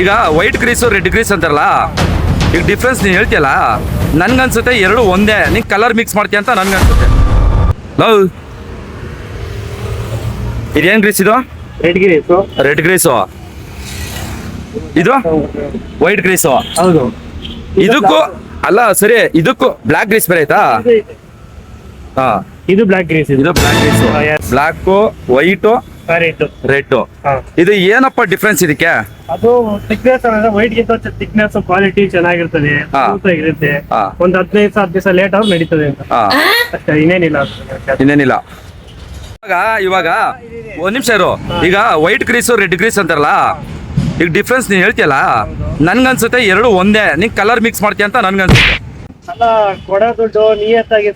ಈಗ white grease red Greece ಅಂತಾರಲ್ಲ, ಈಗ ಡಿಫ್ರೆನ್ಸ್ ನೀನು ಹೇಳ್ತೀಯಲ್ಲ, ನನ್ಗನ್ಸುತ್ತೆ ಎರಡು ಒಂದೇ. ನೀನು ಕಲರ್ ಮಿಕ್ಸ್ ಮಾಡ್ತೀಯ ಅಂತ ನನ್ಗನ್ಸುತ್ತೆ. ಲವ್ ಇದೇನು ಗ್ರೀಸ್ ಇದು? Red grease. ಇದು ವೈಟ್ ಗ್ರೀಸು. ಹೌದು. ಇದಕ್ಕೂ ಅಲ್ಲ ಸರಿ, ಇದಕ್ಕೂ ಬ್ಲ್ಯಾಕ್ ಗ್ರೀಸ್ ಬೇರೆ ಆಯ್ತಾ? ಹಾ, ಇದು ಬ್ಲಾಕ್ ಗ್ರೀಸ್. ಇದು black grease. Black, white, red. ಇದು ಏನಪ್ಪ ಡಿಫ್ರೆನ್ಸ್ ಇದಕ್ಕೆ? ಅದು ಥಿಕ್ನೆಸ್ ವೈಟ್ ಗಿಂತ ಥಿಕ್ನೆಸ್ ಕ್ವಾಲಿಟಿ ಚೆನ್ನಾಗಿರ್ತದೆ, ಇರುತ್ತೆ. ಒಂದ್ 15 ದಿವಸ ಲೇಟ್ ಆದ್ರೂ ನಡೀತದೆ ಅಂತ ಅಷ್ಟೇ, ಇನ್ನೇನಿಲ್ಲ. ಇವಾಗ ಒಂದ್ ನಿಮಿಷ ಇರು. ಈಗ ವೈಟ್ ಗ್ರೀಸು ರೆಡ್ ಗ್ರೀಸ್ ಅಂತಾರಲ್ಲ, ಈಗ ಡಿಫ್ರೆನ್ಸ್ ನೀನ್ ಹೇಳ್ತೀಯಲ್ಲ, ನನ್ಗನ್ಸುತ್ತೆ ಎರಡು ಒಂದೇ. ನೀನ್ ಕಲರ್ ಮಿಕ್ಸ್ ಮಾಡ್ತೀಯ ಅಂತ ನನ್ಗನ್ಸುತ್ತೆ. ಅಲ್ಲ, ಕೊಡೋ ದುಡ್ಡು ನಿಯತ್ತಾಗಿ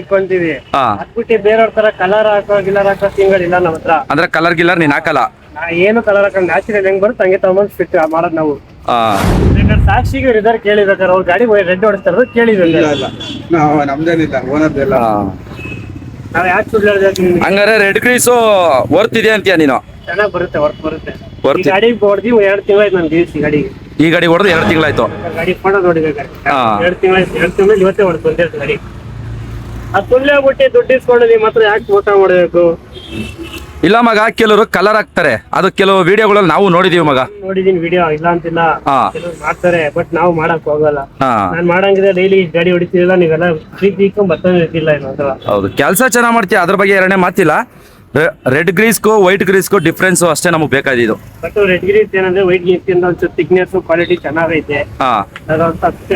ಇಟ್ಕೊಂತೀವಿ. ಅದ್ಬಿಟ್ಟು ಬೇರೆಯವ್ರ ತರ ಕಲರ್ ಹಾಕೋ ತಿಂಗಳಿಲ್ಲ ನಮ್ಮ ಹತ್ರ. ಅಂದ್ರೆ ಕಲರ್ ಗಿಲ್ಲರ್ ನೀನ್ ಹಾಕಲ್ಲ? ಏನು ಕಲರ್ ಹಾಕೊಂಡು ನ್ಯಾಚುರಲ್ ಹೆಂಗ್ ಬರುತ್ತೆ ಹಂಗೆ ತಗೊಂಡ್ ಫಿಟ್ ಮಾಡೋದು ನಾವು. ಸಾಕ್ಷಿಗೆ ಇದಾರೆ ಕೇಳಿರ್ಬೇಕಾರೆ, ಅವ್ರ ಗಾಡಿ ರೆಡ್ ಹೊಡಿಸ್ತಾರ ಕೇಳಿದ್ವಿ. ನಮ್ದೇನಿಲ್ಲ, ನಾವ್ ಯಾಕೆ ಸುಳ್ಳು ಹೇಳ್ಬೇಕು? ಹಂಗಾರೆ ರೆಡ್ ಗ್ರೀಸು ವರ್ತ್ ಇದೆ ಅಂತೀಯ ನೀನು? ಚೆನ್ನಾಗ್ ಬರುತ್ತೆ, ಬರುತ್ತೆ. ಗಾಡಿ ಹೊಡ್ದಿ 2 ತಿಂಗಳಾಯ್ತು ನನ್ ಗಾಡಿಗೆ. ಈ ಗಾಡಿ ಹೊಡೆದು 2 ತಿಂಗಳಾಯ್ತು. ಗಾಡಿ ಫೋಟೋ ನೋಡಿಬೇಕಾದ್ರೆ 2 ತಿಂಗಳು ಇವತ್ತೇ ಹೊಡ್ಕೊಂತ ಗಾಡಿ. ಅದು ಸುಳ್ಳು ಆಗ್ಬಿಟ್ಟು ದುಡ್ಡು ಇಸ್ಕೊಂಡು ಮಾತ್ರ ಯಾಕೆ ಮೋಸ ಮಾಡಬೇಕು? ಇಲ್ಲ ಮಗ, ಕೆಲವರು ಕಲರ್ ಹಾಕ್ತಾರೆ. ಅದು ಕೆಲವು ವಿಡಿಯೋಗಳಲ್ಲಿ ನಾವು ನೋಡಿದೀವಿ ಮಗ. ನೋಡಿದೀನಿ ವಿಡಿಯೋ, ಇಲ್ಲ ಅಂತಿಲ್ಲ. ಮಾಡ್ತಾರೆ, ಬಟ್ ನಾವು ಮಾಡಕ್ ಹೋಗಲ್ಲ. ನಾನ್ ಮಾಡಂಗಿದ್ರೆ ಡೈಲಿ ಗಾಡಿ ಹೊಡಿತಿಲ್ಲ, ನೀವೆಲ್ಲ ಪ್ರೀತಿ ಬರ್ತಾನೆ ಇರ್ತಿಲ್ಲ. ಹೌದು, ಕೆಲಸ ಚೆನ್ನಾಗ್ ಮಾಡ್ತೀಯ, ಅದ್ರ ಬಗ್ಗೆ ಎರಡನೇ ಮಾತಿಲ್ಲ. ರೆಡ್ ಗ್ರೀಸ್ಗೂ ವೈಟ್ ಗ್ರೀಸ್ಗೂ ಡಿಫ್ರೆನ್ಸ್ ಅಷ್ಟೇ ನಮಗ್ ಬೇಕಾದಿದ್ದು. ಬಟ್ ರೆಡ್ ಗ್ರೀಸ್ ಏನಂದ್ರೆ ವೈಟ್ ಗ್ರೀಸ್ ಒಂಚೂರು ಥಿಕ್ನೆಸ್ ಕ್ವಾಲಿಟಿ ಚೆನ್ನಾಗೈತೆ.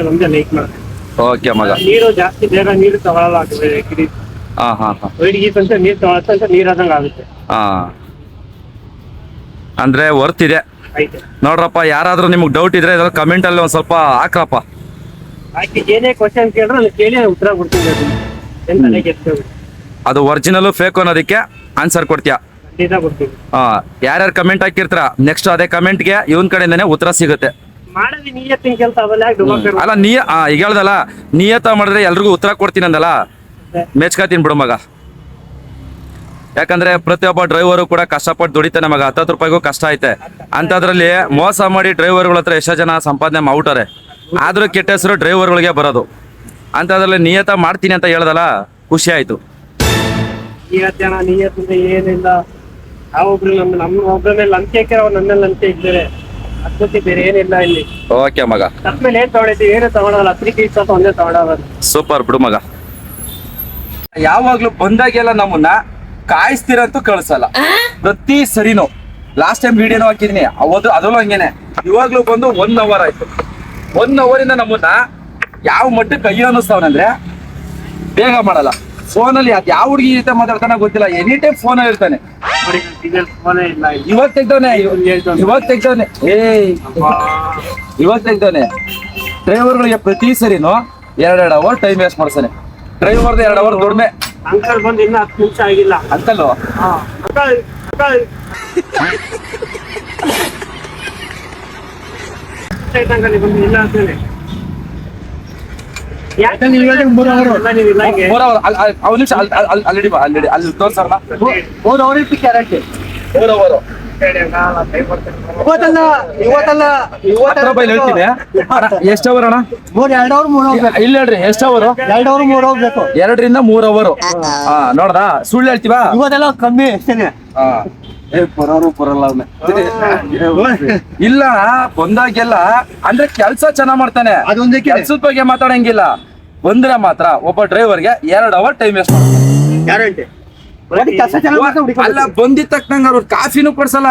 ನಮ್ಗೆ ಲೈಕ್ ಮಾಡ್ತೀವಿ. ಓಕೆ ಮಗ. ನೀರು ಜಾಸ್ತಿ ಬೇಗ ನೀರು ತಗೊಳಲ್ಲ ರೆಡ್ ಗ್ರೀಸ್. ವೈಟ್ ಗ್ರೀಸ್ ಅಂತ ನೀರು ತಗೊಳತ್ತ ನೀರ್ ಆದಂಗ ಆಗುತ್ತೆ. ಅಂದ್ರೆ ವರ್ತ್ ಇದೆ. ನೋಡ್ರಪ್ಪ, ಯಾರಾದ್ರೂ ನಿಮ್ಗೆ ಡೌಟ್ ಇದ್ರೆ ಕಮೆಂಟ್ ಅಲ್ಲಿ ಒಂದ್ ಸ್ವಲ್ಪ ಹಾಕ್ರಪ್ಪ. ಏನೇ ಕ್ವಶನ್ ಕೇಳಿದ್ರೆ ನಾನು ಕೇಳಿ ಉತ್ತರ ಕೊಡ್ತೀನಿ. ಅದು ಒರಿಜಿನಲ್ ಫೇಕ್ ಅನ್ನೋದಕ್ಕೆ ಆನ್ಸರ್ ಕೊಡ್ತೀಯಾ? ಯಾರ್ಯಾರು ಕಮೆಂಟ್ ಹಾಕಿರ್ತಾರ, ನೆಕ್ಸ್ಟ್ ಅದೇ ಕಮೆಂಟ್ಗೆ ಇವನ್ ಕಡೆಯಿಂದನೇ ಉತ್ತರ ಸಿಗುತ್ತೆ. ಅಲ್ಲ ಈಗ ಹೇಳ್ದಲ್ಲ, ನಿಯತ ಮಾಡಿದ್ರೆ ಎಲ್ರಿಗೂ ಉತ್ತರ ಕೊಡ್ತೀನಿ ಅಂದಲ್ಲ, ಮೆಚ್ಕೋತೀನಿ ಬಿಡು ಮಗ. ಯಾಕಂದ್ರೆ ಪ್ರತಿಯೊಬ್ಬ ಡ್ರೈವರು ಕೂಡ ಕಷ್ಟಪಟ್ಟು ದುಡಿತಾನೆ ಮಗ. 10 ರೂಪಾಯಿಗೂ ಕಷ್ಟ ಐತೆ. ಅಂತದ್ರಲ್ಲಿ ಮೋಸ ಮಾಡಿ ಡ್ರೈವರ್ಗಳ ಹತ್ರ ಎಷ್ಟೋ ಜನ ಸಂಪಾದನೆ ಮಾಡ್ತಾರೆ. ಆದ್ರೂ ಕೆಟ್ಟ ಹೆಸರು ಡ್ರೈವರ್ಗಳಿಗೆ ಬರೋದು. ಅಂತದ್ರಲ್ಲಿ ನಿಯತ ಮಾಡ್ತೀನಿ ಅಂತ ಹೇಳ್ದಲ್ಲ, ಖುಷಿ ಆಯ್ತು. ಏನಿಲ್ಲ, ನಾವೊಬ್ರು ನಮ್ಮ ಒಬ್ಬರ ಮೇಲೆ ನಂಬಿಕೆ ಹಾಕಿರ, ಅವ್ರು ನನ್ನ ಮೇಲೆ ನಂಬಿಕೆ ಇದ್ದಾರೆ. ಅದ್ಭುತ ಬೇರೆ ಏನಿಲ್ಲ ಇಲ್ಲಿ. ಓಕೆ ಮಗ. ತಪ್ಮೇಲೆ ಏನ್ ತಗೊಳ್ತೀವಿ, ಏನು ತಗೊಳಲ್ಲ. 3 ಪೀಸ್ ಒಂದೇ ತಗೊಳಲ್ಲ. ಸೂಪರ್ ಬಿಡು ಮಗ. ಯಾವಾಗ್ಲೂ ಬಂದಾಗೆಲ್ಲ ನಮ್ಮನ್ನ ಕಾಯಿಸ್ತಿರಂತೂ ಕಳ್ಸಲ್ಲ. ಪ್ರತಿ ಸರಿನೂ ಲಾಸ್ಟ್ ಟೈಮ್ ವಿಡಿಯೋನು ಹಾಕಿದೀನಿ, ಅದರಲ್ಲೂ ಹಂಗೇನೆ. ಇವಾಗ್ಲೂ ಬಂದು 1 ಅವರ್ ಆಯ್ತು. 1 ಅವರಿಂದ ನಮ್ಮನ್ನ ಯಾವ ಮಟ್ಟಕ್ಕೆ ಕೈ ಅನ್ನಿಸ್ತಾವನಂದ್ರೆ, ಬೇಗ ಮಾಡಲ್ಲ. ಫೋನಲ್ಲಿ ಅದ್ ಯಾವ ಹುಡುಗಿ ಜೊತೆ ಮಾತಾಡ್ತಾನೆ ಗೊತ್ತಿಲ್ಲ, ಎನಿ ಟೈಮ್ ಫೋನಲ್ಲಿ ಇರ್ತಾನೆ. ಇವಾಗ ತೆಗ್ದವನೆ ಡ್ರೈವರ್ಗಳಿಗೆ ಪ್ರತಿ ಸರಿನು 2 ಅವರ್ ಟೈಮ್ ವೇಸ್ಟ್ ಮಾಡ್ತಾನೆ. ಡ್ರೈವರ್ದು 2 ಅವರ್ ದುಡಿಮೆ. ಅಂಕಲ್ ಬಂದು ಇನ್ನ 10 ನಿಮಿಷ ಆಗಿಲ್ಲ. ಅಂಕಲ್ ಇಲ್ಲ ಅಂತಾನೆ. ಅಲ್ಲಿ ತೋರ್ಸಲ್ಲ. 3 ಅವರ್ ಇತ್ತು ಗ್ಯಾರಂಟಿ. 3 ಅವರ್ ಎಷ್ಟು ಅವರ್ ಅಣ್ಣ? 2 ಅವರ್ 3 ಹೋಗ್ಬೇಕು. ಇಲ್ಲ ಹೇಳ್ರಿ, ಎಷ್ಟು ಅವರು? 2 ಅವರ್ 3 ಹೋಗ್ಬೇಕು. 2 ರಿಂದ 3 ಅವರು. ನೋಡ್ದಾ, ಸುಳ್ಳು ಹೇಳ್ತೀವ? ಇವತ್ತೆಲ್ಲ ಕಮ್ಮಿ ಅಷ್ಟೇನೆ. ಇಲ್ಲ, ಬಂದಾಗೆಲ್ಲ ಅಂದ್ರೆ ಕೆಲ್ಸ ಚೆನ್ನಾಗ್ ಮಾಡ್ತಾನೆ. ಅದೊಂದೇ ಕೆಲ್ಸದ ಬಗ್ಗೆ ಮಾತಾಡಂಗಿಲ್ಲ. ಬಂದ್ರೆ ಮಾತ್ರ ಒಬ್ಬ ಡ್ರೈವರ್ಗೆ 2 ಅವರ್ ಟೈಮ್ ವೇಸ್ಟ್ ಮಾಡ್ತಾರೆ. ಗ್ಯಾರಂಟಿ. ಅಲ್ಲ, ಬಂದಿದ ತಕ್ಕಂಗ ಅವ್ರು ಕಾಫಿನೂ ಕೊಡ್ಸಲ್ಲ.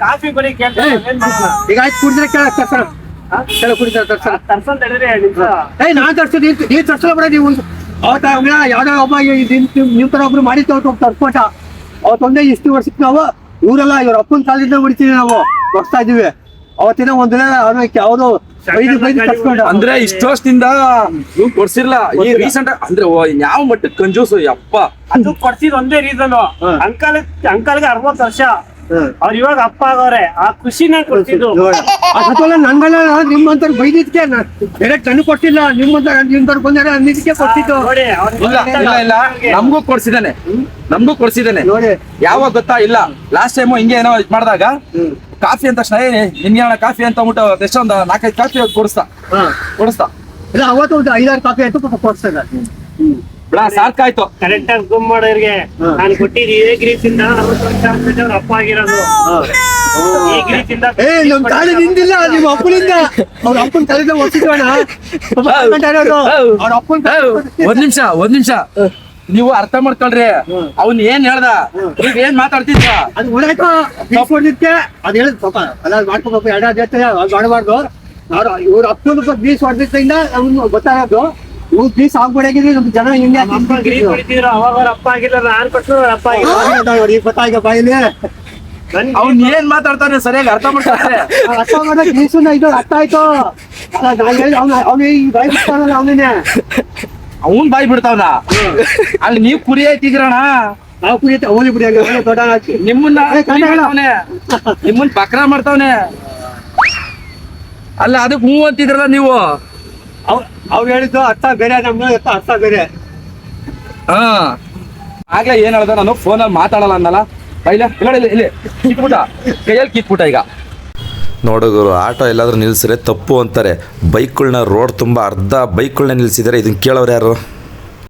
ಕಾಫಿ ಬರೀ ಈಗ ಆಯ್ತು, ಕುಡಿದ್ರೆ ನಾನ್ ತರ್ಸೋದು ನೀವ್ ತರ್ಸಲ್ಲ ಬಿಡ. ನೀವು ಅವತ್ತ ಯಾವ್ದೋ ಒಬ್ಬ ನಿಮ್ ತರ ಒಬ್ರು ಮಾಡಿ ತರ್ಸ್ಕೊಟ. ಅವತ್ತೊಂದೇ ಇಷ್ಟು ವರ್ಷಕ್ಕೆ ನಾವು ಇವರೆಲ್ಲ ಇವ್ರ ಅಪ್ಪನ ಕಾಲದಿಂದ ಹೊಡಿತೀವಿ, ನಾವು ಬರ್ತಾ ಇದೀವಿ. ಅವತ್ತಿನ ಒಂದ್ ದಿನ ಯಾವ್ದೋ ಅಂದ್ರೆ ಇಷ್ಟ ವರ್ಷದಿಂದ ನೀವು ಕೊಡ್ಸಿರ್ಲ. ಈ ರೀಸೆಂಟ್ ಅಂದ್ರೆ ಯಾವ ಮಟ್ಟಕ್ಕೆ ಕಂಜೂಸು ಯಪ್ಪ. ಅದು ಕೊಡ್ಸಿದ್ ಒಂದೇ ರೀಸನ್. ಅಂಕಲ್ಗೆ 60 ವರ್ಷ, ಅವ್ರು ಇವಾಗ ಅಪ್ಪ ಆಗವ್ರೆ ಆ ಖುಷಿನ ಕೊಡ್ತಿದ್ದು. ಅದಲ್ಲ ನನ್ಗೆಲ್ಲ ನಿಮ್ಮಂತ ಬೈದಿದ್ಕೆ ಡೈರೆಕ್ಟ್ ನನಗೆ ಕೊಟ್ಟಿಲ್ಲ, ನಿಮ್ಮಂತ ಬಂದಾರೆ ಅಂದಿದ್ದಕ್ಕೆ ಕೊಟ್ಟಿದ್ದು ನೋಡಿ ಅವ್ರು ಇಲ್ಲ ಇಲ್ಲ ಇಲ್ಲ ನಮಗೂ ಕೊಡ್ಸಿದಾನೆ ನೋಡಿ. ಯಾವಾಗ ಗೊತ್ತಾ ಇಲ್ಲ ಲಾಸ್ಟ್ ಟೈಮ್ ಹಿಂಗೆ ಏನೋ ಇದ್ ಮಾಡಿದಾಗ ಕಾಫಿ ಅಂತ ತಕ್ಷಣ ನಿಮ್ಗೆ ಕಾಫಿ ಅಂತ ಅಂದ್ಬಿಟ್ಟು ಎಷ್ಟೊಂದು 4-5 ಕಾಫಿ ಕೊಡಿಸ್ತಾ ಇಲ್ಲ ಅವತ್ತು ಒಂದು 5-6 ಕಾಪಿ ಆಯ್ತು ಪಾಪ ಕೊಡ್ಸ್ತಾರೆ. ಬಿಡ ಸಾಕಾಯ್ತು. ಕರೆಕ್ಟ್ ಆಗಿ ಗುಮ್ ಮಾಡೋರಿಗೆ ನಾನು ಕೊಟ್ಟಿದ್ದು ಇದೇ ಗ್ರೀಸಿಂದ 40 ವರ್ಷ ಆಗ್ತದೆ ಅವ್ರ ಅಪ್ಪ ಆಗಿರೋದು. ಈ ಗ್ರೀಸಿಂದ ನಮ್ ತಾಳಿ ನಿಂದಿಲ್ಲ, ನಿಮ್ಮ ಅಪ್ಪನಿಂದ ಅವ್ರ ಅಪ್ಪನ ತಲೆದ ಒತ್ತಿದ್ವಣ ಅವ್ರ ಅಪ್ಪನ ಒಂದ್ ನಿಮಿಷ ನೀವು ಅರ್ಥ ಮಾಡ್ಕೊಳ್ರಿ ಅವ್ನ್ ಏನ್ ಹೇಳ್ದ ನೀವ್ ಏನ್ ಮಾತಾಡ್ತಿದ್ರ ಅದು ಹೊಡಾಯ್ತು ಬೀಸ್ ಹೊಡೆದಿದ್ಕೆ ಅದ್ ಹೇಳಿದ್ ಪಾಪ ಅಲ್ಲ ಮಾಡ್ಕೋಬೇಕು 2 ಜೊತೆ ಅದು ಮಾಡಬಾರ್ದು. ಇವ್ರ ಅಪ್ಪನ ಬೀಸ್ ಹೊಡೆದಿದ್ದರಿಂದ ಅವ್ನು ಗೊತ್ತಾಗೋದು ಇವ್ರು ಬೀಸ್ ಆಗ್ಬಿಡಾಗಿದ್ರೆ ನಮ್ ಜನ ಹಿಂಗೆ ಅಪ್ಪ ಗ್ರೀಸ್ ಹೊಡಿತಿದ್ರು ಅವಾಗ ಅವ್ರ ಅಪ್ಪ ಆಗಿಲ್ಲ, ನಾನ್ ಕೊಟ್ಟು ಅವ್ರ ಅಪ್ಪ ಆಗಿಲ್ಲ. ಗೊತ್ತಾಗ ಬಾಯಿಲಿ ಅವ್ನ್ ಏನ್ ಮಾತಾಡ್ತಾನೆ ಸರಿಯಾಗಿ ಅರ್ಥ ಮಾಡ್ತಾರೆ. ಅರ್ಥ ಮಾಡೋಕೆ ಬೀಸನ್ನ ಇದು ಅರ್ಥ ಆಯ್ತು. ಅವ್ನು ಈ ಬಾಯಿ ಬಿಡ್ತಾನಲ್ಲ ಅವನೇ ಅವನ್ ಬಾಯ್ ಬಿಡ್ತಾವನ ಅಲ್ಲಿ ನೀವ್ ಕುರಿ ಐತಿದ್ರಣ ನಾವು ಕುಡಿಯುತ್ತೆ ಅವಲಿ ಬಿಡಿಯಾಗ ದೊಡ್ಡ ಹಾಕಿ ನಿಮ್ಮನ್ನ ನಿಮ್ಮನ್ ಬಕ್ರ ಮಾಡ್ತಾವನೆ ಅಲ್ಲ ಅದಕ್ಕೆ ಹೂ ಅಂತಿದ್ರಲ್ಲ ನೀವು. ಅವ್ರು ಹೇಳಿದ್ದು ಅರ್ಥ ಬೇರೆ, ನಮ್ಗೆ ಅರ್ಥ ಬೇರೆ. ಹಾ ಆಗ್ಲೇ ಏನ್ ಹೇಳ್ದ ನಾನು ಫೋನಲ್ಲಿ ಮಾತಾಡಲ್ಲ ಅನ್ನಲ್ಲ ಇಲ್ಲಿ ಕಿತ್ಬಿಟ್ಟ ಕೈಯಲ್ಲಿ ಕಿತ್ಬಿಟ್ಟ. ಈಗ ನೋಡೋರು ಆಟೋ ಎಲ್ಲಾದ್ರೂ ನಿಲ್ಸಿದ್ರೆ ತಪ್ಪು ಅಂತಾರೆ. ಬೈಕ್ಗಳನ್ನ ರೋಡ್ ತುಂಬ ಅರ್ಧ ಬೈಕ್ಗಳನ್ನ ನಿಲ್ಸಿದ್ದಾರೆ. ಇದನ್ನ ಕೇಳೋರು ಯಾರು?